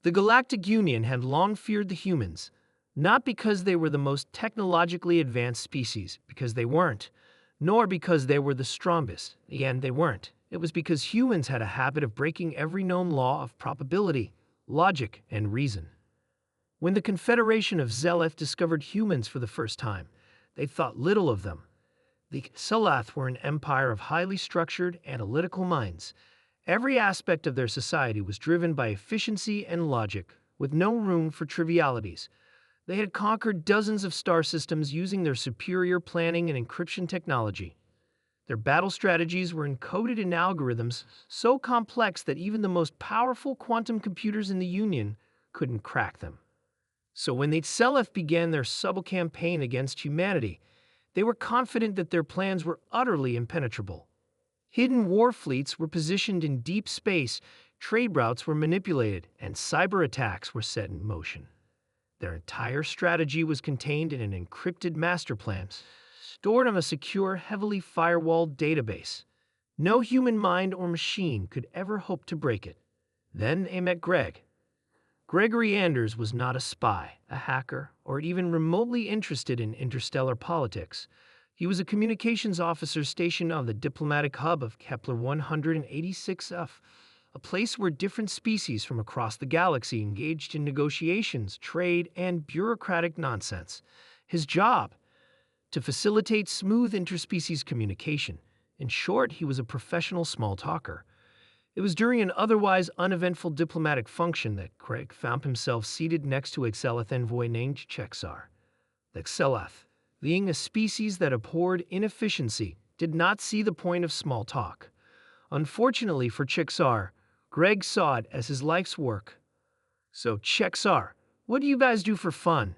The Galactic Union had long feared the humans, not because they were the most technologically advanced species, because they weren't, nor because they were the strongest. Again, they weren't. It was because humans had a habit of breaking every known law of probability, logic, and reason. When the Confederation of Zeleth discovered humans for the first time, they thought little of them. The Zeleth were an empire of highly structured, analytical minds. Every aspect of their society was driven by efficiency and logic, with no room for trivialities. They had conquered dozens of star systems using their superior planning and encryption technology. Their battle strategies were encoded in algorithms so complex that even the most powerful quantum computers in the Union couldn't crack them. So when the Zeleth began their subtle campaign against humanity, they were confident that their plans were utterly impenetrable. Hidden war fleets were positioned in deep space, trade routes were manipulated, and cyber attacks were set in motion. Their entire strategy was contained in an encrypted master plan, stored on a secure, heavily firewalled database. No human mind or machine could ever hope to break it. Then they met Greg. Gregory Anders was not a spy, a hacker, or even remotely interested in interstellar politics. He was a communications officer stationed on the diplomatic hub of Kepler 186f, a place where different species from across the galaxy engaged in negotiations, trade, and bureaucratic nonsense. His job? To facilitate smooth interspecies communication. In short, he was a professional small talker. It was during an otherwise uneventful diplomatic function that Craig found himself seated next to a Zeleth envoy named Chexar. The Zeleth, being a species that abhorred inefficiency, did not see the point of small talk. Unfortunately for Chexar, Greg saw it as his life's work. "So, Chexar, what do you guys do for fun?"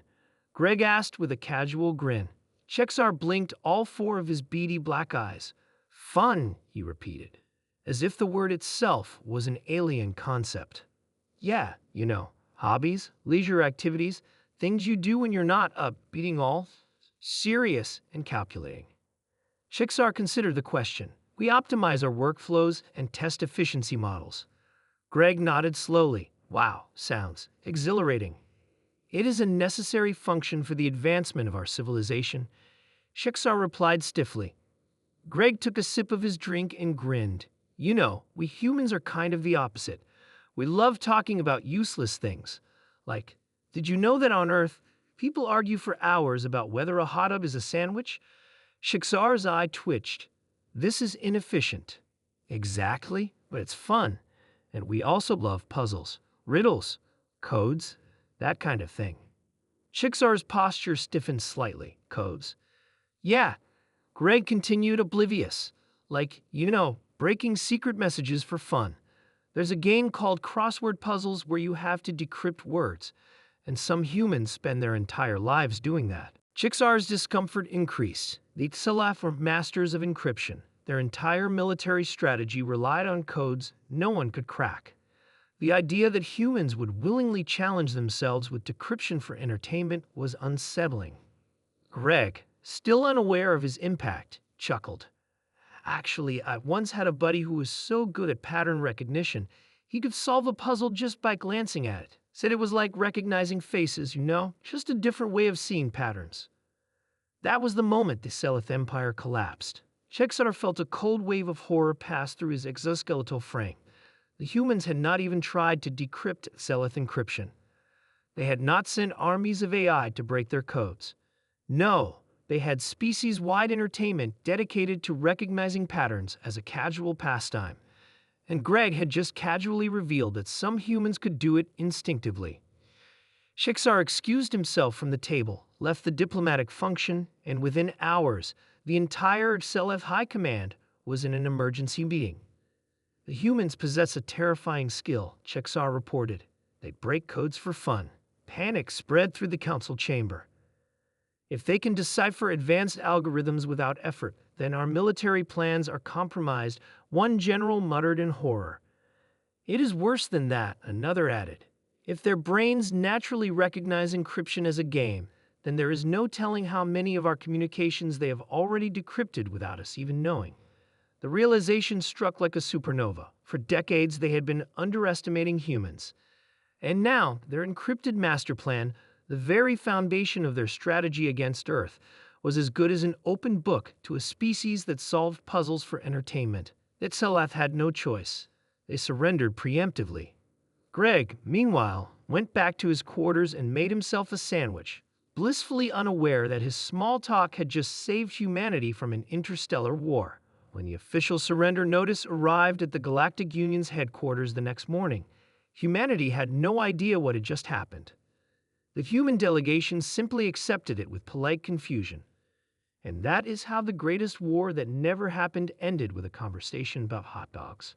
Greg asked with a casual grin. Chexar blinked all four of his beady black eyes. "Fun," he repeated, as if the word itself was an alien concept. "Yeah, hobbies, leisure activities, things you do when you're not being all serious and calculating." Chexar considered the question. "We optimize our workflows and test efficiency models." Greg nodded slowly. "Wow, sounds exhilarating." "It is a necessary function for the advancement of our civilization," Chexar replied stiffly. Greg took a sip of his drink and grinned. We humans are kind of the opposite. We love talking about useless things. Like, did you know that on Earth, people argue for hours about whether a hot dog is a sandwich? Chexar's eye twitched. "This is inefficient." "Exactly, but it's fun. And we also love puzzles, riddles, codes, that kind of thing." Chexar's posture stiffened slightly. "Codes?" "Yeah," Greg continued, oblivious. "Like, breaking secret messages for fun. There's a game called crossword puzzles where you have to decrypt words, and some humans spend their entire lives doing that." Chexar's discomfort increased. The Zeleth were masters of encryption. Their entire military strategy relied on codes no one could crack. The idea that humans would willingly challenge themselves with decryption for entertainment was unsettling. Greg, still unaware of his impact, chuckled. "Actually, I once had a buddy who was so good at pattern recognition, he could solve a puzzle just by glancing at it. Said it was like recognizing faces, just a different way of seeing patterns." That was the moment the Zeleth Empire collapsed. Chexar felt a cold wave of horror pass through his exoskeletal frame. The humans had not even tried to decrypt Zeleth encryption. They had not sent armies of AI to break their codes. No, they had species-wide entertainment dedicated to recognizing patterns as a casual pastime. And Greg had just casually revealed that some humans could do it instinctively. Chexar excused himself from the table, left the diplomatic function, and within hours, the entire Zeleth High Command was in an emergency meeting. "The humans possess a terrifying skill," Chexar reported. "They break codes for fun." Panic spread through the council chamber. "If they can decipher advanced algorithms without effort, then our military plans are compromised," one general muttered in horror. "It is worse than that," another added. "If their brains naturally recognize encryption as a game, then there is no telling how many of our communications they have already decrypted without us even knowing." The realization struck like a supernova. For decades, they had been underestimating humans. And now, their encrypted master plan, the very foundation of their strategy against Earth, was as good as an open book to a species that solved puzzles for entertainment. Itzelath had no choice. They surrendered preemptively. Greg, meanwhile, went back to his quarters and made himself a sandwich, blissfully unaware that his small talk had just saved humanity from an interstellar war. When the official surrender notice arrived at the Galactic Union's headquarters the next morning, humanity had no idea what had just happened. The human delegation simply accepted it with polite confusion. And that is how the greatest war that never happened ended with a conversation about hot dogs.